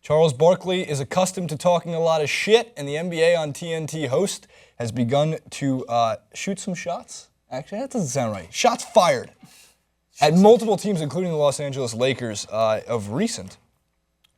Charles Barkley is accustomed to talking a lot of shit, and the NBA on TNT host has begun to shoot some shots. Actually, that doesn't sound right. Shots fired at multiple teams, including the Los Angeles Lakers of recent.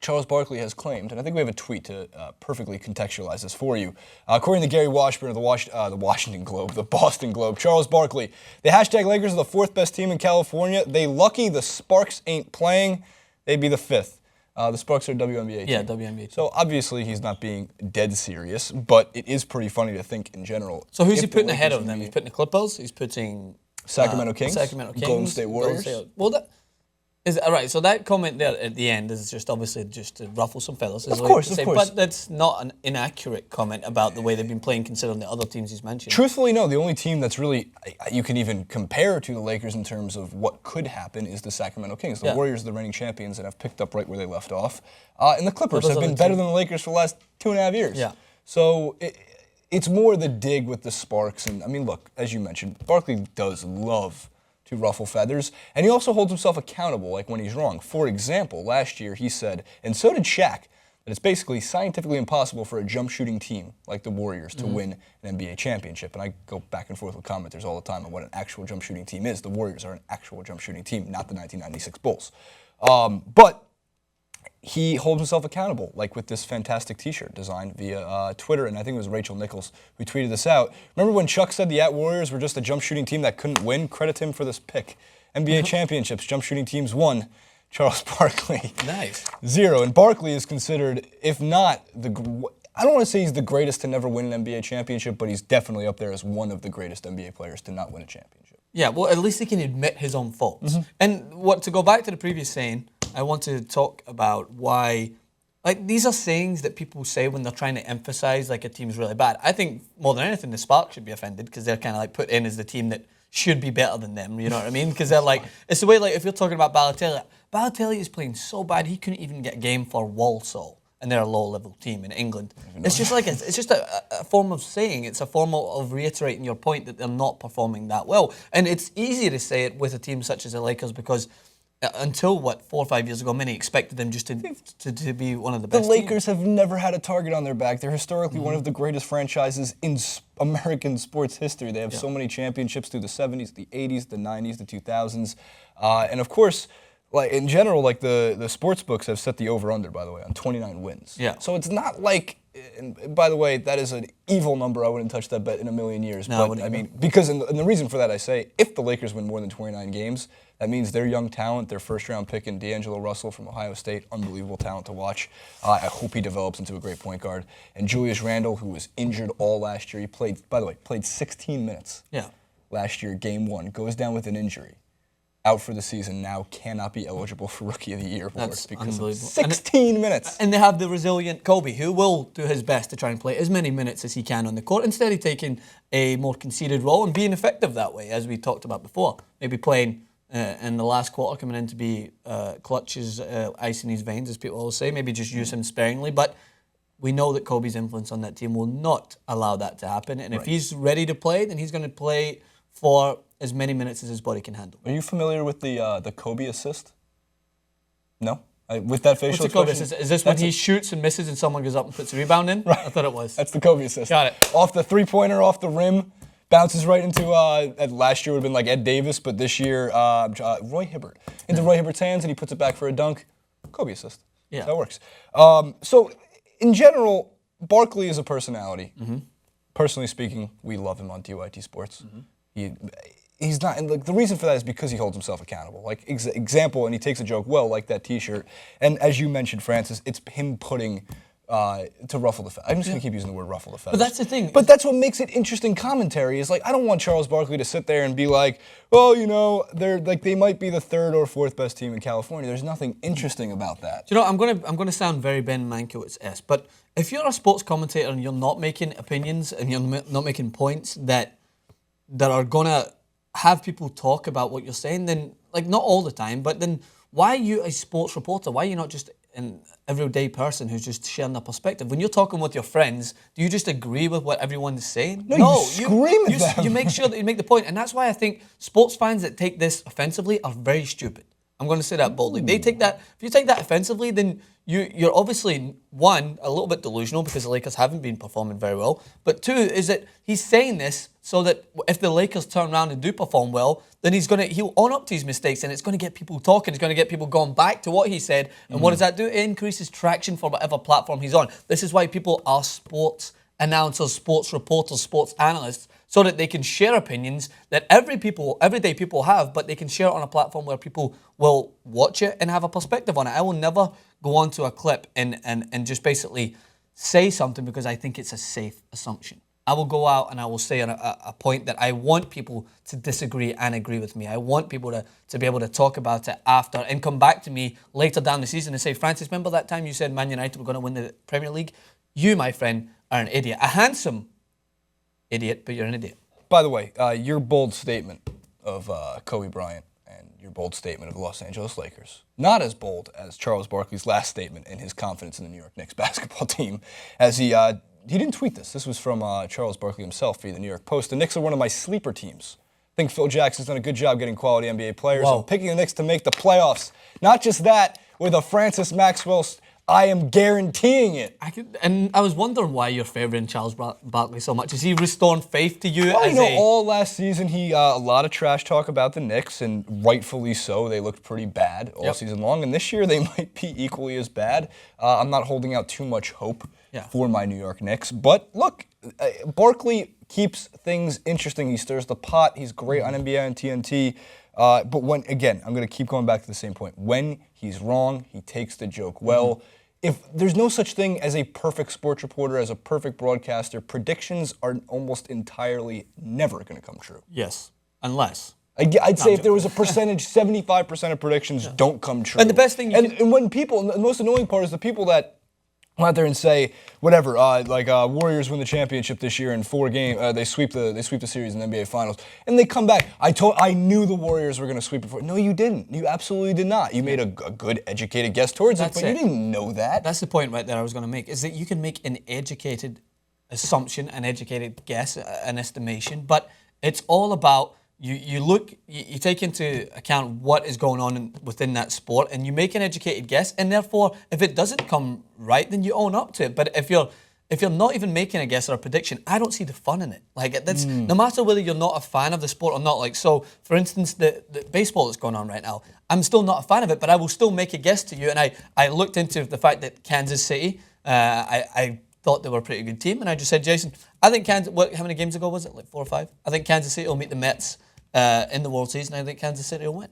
Charles Barkley has claimed, and I think we have a tweet to perfectly contextualize this for you. According to Gary Washburn of the Washington Globe, the Boston Globe, Charles Barkley, the hashtag Lakers are the fourth best team in California. They lucky the Sparks ain't playing. They'd be the fifth. The Sparks are WNBA team. Yeah, WNBA team. So obviously he's not being dead serious, but it is pretty funny to think in general. So who's he putting ahead of them? He's putting the Clippers. He's putting Sacramento Kings, Golden State Warriors. Right, so that comment there at the end is just obviously just to ruffle some feathers. Of course. But that's not an inaccurate comment about the way they've been playing considering the other teams he's mentioned. Truthfully, no. The only team that's really, you can even compare to the Lakers in terms of what could happen is the Sacramento Kings. The Warriors are the reigning champions and have picked up right where they left off. And the Clippers have been better than the Lakers for the last 2.5 years. Yeah. So it's more the dig with the Sparks. And I mean, look, as you mentioned, Barkley does love to ruffle feathers, and he also holds himself accountable, like when he's wrong. For example, last year he said, and so did Shaq, that it's basically scientifically impossible for a jump shooting team like the Warriors to win an NBA championship. And I go back and forth with commenters all the time on what an actual jump shooting team is. The Warriors are an actual jump shooting team, not the 1996 Bulls. But he holds himself accountable, like with this fantastic T-shirt designed via Twitter, and I think it was Rachel Nichols who tweeted this out. Remember when Chuck said the Warriors were just a jump shooting team that couldn't win? Credit him for this pick. NBA championships, jump shooting teams won. Charles Barkley. Nice. 0. And Barkley is considered, if not I don't want to say he's the greatest to never win an NBA championship, but he's definitely up there as one of the greatest NBA players to not win a championship. Yeah, well, at least he can admit his own faults. And to go back to the previous saying, I want to talk about why, these are sayings that people say when they're trying to emphasize, a team's really bad. I think, more than anything, the Sparks should be offended because they're kind of, put in as the team that should be better than them, you know what I mean? Because they're it's the way, if you're talking about Balotelli is playing so bad, he couldn't even get a game for Walsall, and they're a low-level team in England. It's just it's just a form of saying. It's a form of reiterating your point that they're not performing that well. And it's easy to say it with a team such as the Lakers because until, 4 or 5 years ago, many expected them just to be one of the best The Lakers have never had a target on their back. They're historically one of the greatest franchises in American sports history. They have so many championships through the 70s, the 80s, the 90s, the 2000s. And of course, in general, the sports books have set the over-under, by the way, on 29 wins. Yeah. So it's not and by the way, that is an evil number. I wouldn't touch that bet in a million years. No, but I mean, because, and the reason for that, I say, if the Lakers win more than 29 games, that means their young talent, their first-round pick in D'Angelo Russell from Ohio State, unbelievable talent to watch. I hope he develops into a great point guard. And Julius Randle, who was injured all last year, he played 16 minutes last year, game 1, goes down with an injury. Out for the season now, cannot be eligible for Rookie of the Year awards because of 16 minutes. And they have the resilient Kobe, who will do his best to try and play as many minutes as he can on the court, instead of taking a more conceded role and being effective that way, as we talked about before. Maybe playing in the last quarter, coming in to be clutch as ice in his veins, as people always say. Maybe just use him sparingly, but we know that Kobe's influence on that team will not allow that to happen. And if he's ready to play, then he's going to play for as many minutes as his body can handle. Are you familiar with the Kobe assist? No? With that facial What's the Kobe expression? assist? Is this when he shoots and misses and someone goes up and puts a rebound in? Right. I thought it was. That's the Kobe assist. Got it. Off the three-pointer, off the rim, bounces right into, last year would have been Ed Davis, but this year, Roy Hibbert. Into Roy Hibbert's hands, and he puts it back for a dunk. Kobe assist. Yeah. That works. So, in general, Barkley is a personality. Personally speaking, we love him on DYT Sports. He's not, and the reason for that is because he holds himself accountable. Example, and he takes a joke well, like that T-shirt. And as you mentioned, Francis, it's him putting to ruffle the feathers. I'm just going to keep using the word ruffle the feathers. But that's the thing. But that's what makes it interesting commentary. Is I don't want Charles Barkley to sit there and be like, well, they might be the third or fourth best team in California. There's nothing interesting about that. Do you know, I'm gonna sound very Ben Mankiewicz-esque, but if you're a sports commentator and you're not making opinions and you're not making points that are gonna have people talk about what you're saying, then not all the time, but then why are you a sports reporter? Why are you not just an everyday person who's just sharing their perspective? When you're talking with your friends, do you just agree with what everyone's saying? No, you scream at them. You make sure that you make the point, and that's why I think sports fans that take this offensively are very stupid. I'm going to say that boldly. They take that. If you take that offensively, then you're obviously, one, a little bit delusional because the Lakers haven't been performing very well. But two is that he's saying this so that if the Lakers turn around and do perform well, then he'll own up to his mistakes, and it's going to get people talking. It's going to get people going back to what he said. And what does that do? It increases traction for whatever platform he's on. This is why people are sports announcers, sports reporters, sports analysts, so that they can share opinions that everyday people have, but they can share it on a platform where people will watch it and have a perspective on it. I will never go onto a clip and just basically say something because I think it's a safe assumption. I will go out and I will say a point that I want people to disagree and agree with me. I want people to be able to talk about it after and come back to me later down the season and say, Francis, remember that time you said Man United were going to win the Premier League? You, my friend, are an idiot. A handsome idiot, but you're an idiot. By the way, your bold statement of Kobe Bryant and your bold statement of the Los Angeles Lakers, not as bold as Charles Barkley's last statement and his confidence in the New York Knicks basketball team, as he didn't tweet this. This was from Charles Barkley himself via the New York Post. The Knicks are one of my sleeper teams. I think Phil Jackson's done a good job getting quality NBA players. Whoa. I'm picking the Knicks to make the playoffs. Not just that, with a Francis Maxwell, I am guaranteeing it. I was wondering why you're favouring Charles Barkley so much. Is he restoring faith to you? Well, all last season, a lot of trash talk about the Knicks, and rightfully so. They looked pretty bad all season long, and this year they might be equally as bad. I'm not holding out too much hope for my New York Knicks. But look, Barkley keeps things interesting. He stirs the pot. He's great on NBA and TNT. But I'm going to keep going back to the same point. When he's wrong, he takes the joke well. If there's no such thing as a perfect sports reporter, as a perfect broadcaster, predictions are almost entirely never going to come true. Yes, unless. I'd say if there was a percentage, 75% of predictions don't come true. And the best thing and when people, the most annoying part is the people that go out there and say whatever, Warriors win the championship this year in 4 games. They sweep the series in the NBA Finals, and they come back. I knew the Warriors were going to sweep before. No, you didn't. You absolutely did not. You made a good, educated guess towards it, but you didn't know that. That's the point right there I was going to make, is that you can make an educated assumption, an educated guess, an estimation, but it's all about you take into account what is going on within that sport, and you make an educated guess, and therefore, if it doesn't come right, then you own up to it. But if you're not even making a guess or a prediction, I don't see the fun in it. Like that's no matter whether you're not a fan of the sport or not. Like so, for instance, the baseball that's going on right now, I'm still not a fan of it, but I will still make a guess to you. And I looked into the fact that Kansas City, I thought they were a pretty good team, and I just said, Jason, I think Kansas. How many games ago was it? Like 4 or 5? I think Kansas City will meet the Mets in the World Series, and I think Kansas City will win.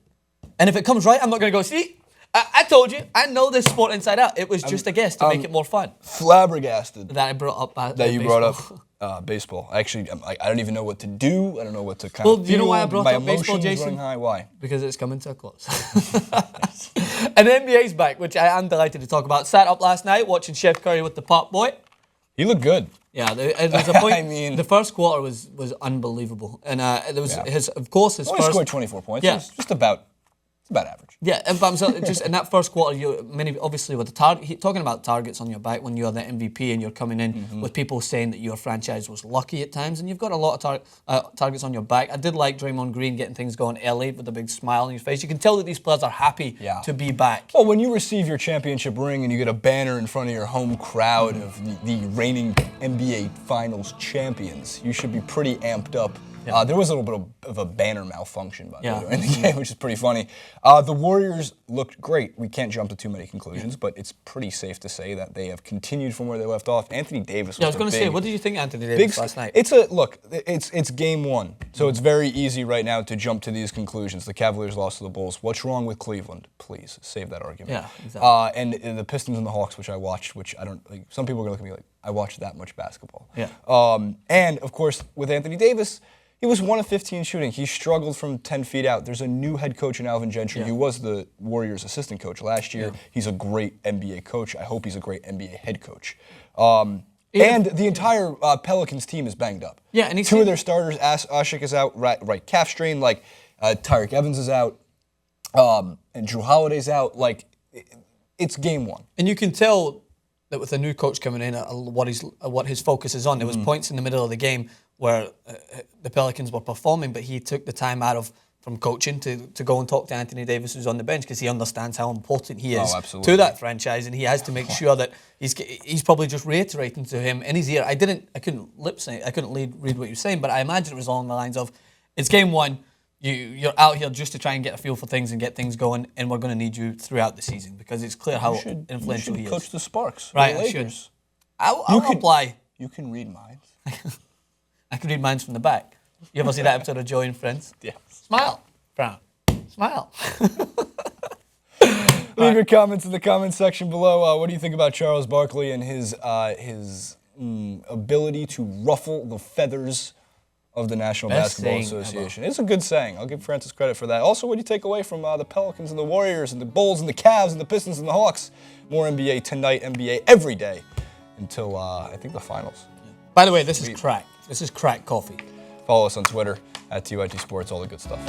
And if it comes right, I'm not going to go, see, I told you, I know this sport inside out. It was just a guess to make it more fun. Flabbergasted that I brought up that you brought up baseball. Actually, I don't even know what to do. I don't know what to kind of feel. Do you know why I brought My up baseball, emotions Jason? running high. Why? Because it's coming to a close. And NBA's back, which I am delighted to talk about. Sat up last night watching Chef Curry with the Pop Boy. He looked good. Yeah, there's a point. I mean, the first quarter was unbelievable, and there was his first. He scored 24 points. Yeah, it's just about average. Yeah, but I'm so, just in that first quarter, obviously with the talking about targets on your back when you're the MVP and you're coming in with people saying that your franchise was lucky at times, and you've got a lot of targets on your back. I did like Draymond Green getting things going early with a big smile on his face. You can tell that these players are happy to be back. Well, when you receive your championship ring and you get a banner in front of your home crowd of the reigning NBA Finals champions, you should be pretty amped up. Yeah. There was a little bit of a banner malfunction, by the way, in the game, which is pretty funny. The Warriors looked great. We can't jump to too many conclusions, but it's pretty safe to say that they have continued from where they left off. Anthony Davis was I was going to say, what did you think Anthony Davis last night? It's game one, so it's very easy right now to jump to these conclusions. The Cavaliers lost to the Bulls. What's wrong with Cleveland? Please, save that argument. Yeah, exactly. And the Pistons and the Hawks, which I watched, which I don't, like, some people are going to look at me like, I watched that much basketball. Yeah. And, of course, with Anthony Davis, he was 1 of 15 shooting. He struggled from 10 feet out. There's a new head coach in Alvin Gentry. He was the Warriors' assistant coach last year. He's a great NBA coach. I hope he's a great NBA head coach. And the entire Pelicans team is banged up. Yeah, and 2 of their starters, Ashik is out, right calf strain. Like Tyreek Evans is out, and Drew Holiday's out. Like it's game one. And you can tell that with a new coach coming in, what his focus is on. There was points in the middle of the game where the Pelicans were performing, but he took the time out of from coaching to go and talk to Anthony Davis, who's on the bench, because he understands how important he is absolutely. to that franchise, and he has to make sure that he's probably just reiterating to him in his ear. I couldn't lip sync, I couldn't read what he was saying, but I imagine it was along the lines of, it's game one. You're out here just to try and get a feel for things and get things going, and we're going to need you throughout the season because it's clear how influential he is. Coach the Sparks. Right, the I should. Lakers. I'll apply. You can read minds. I can read minds from the back. You ever see that episode of Joey and Friends? Yeah. Smile, frown, smile. Leave your comments in the comment section below. What do you think about Charles Barkley and his ability to ruffle the feathers of the National Basketball Association? It's a good saying. I'll give Francis credit for that. Also, what do you take away from the Pelicans and the Warriors and the Bulls and the Cavs and the Pistons and the Hawks? More NBA tonight, NBA every day until I think the finals. By the way, this is crack. This is crack coffee. Follow us on Twitter @TYT Sports, all the good stuff.